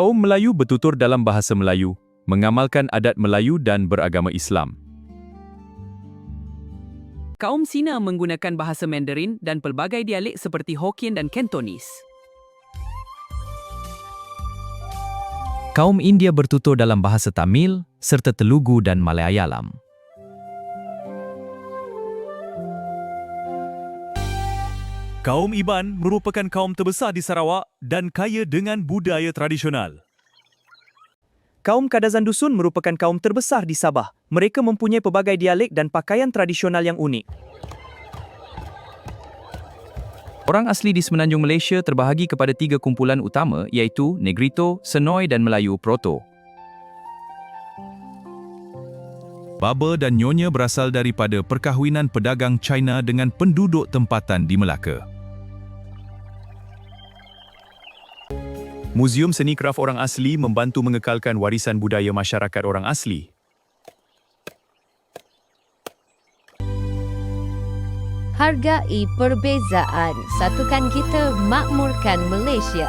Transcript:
Kaum Melayu bertutur dalam bahasa Melayu, mengamalkan adat Melayu dan beragama Islam. Kaum Cina menggunakan bahasa Mandarin dan pelbagai dialek seperti Hokkien dan Cantonese. Kaum India bertutur dalam bahasa Tamil serta Telugu dan Malayalam. Kaum Iban merupakan kaum terbesar di Sarawak dan kaya dengan budaya tradisional. Kaum Kadazan Dusun merupakan kaum terbesar di Sabah. Mereka mempunyai pelbagai dialek dan pakaian tradisional yang unik. Orang asli di Semenanjung Malaysia terbahagi kepada 3 kumpulan utama iaitu Negrito, Senoi dan Melayu Proto. Baba dan Nyonya berasal daripada perkahwinan pedagang China dengan penduduk tempatan di Melaka. Muzium Seni Kraf Orang Asli membantu mengekalkan warisan budaya masyarakat orang asli. Hargai perbezaan, satukan kita makmurkan Malaysia.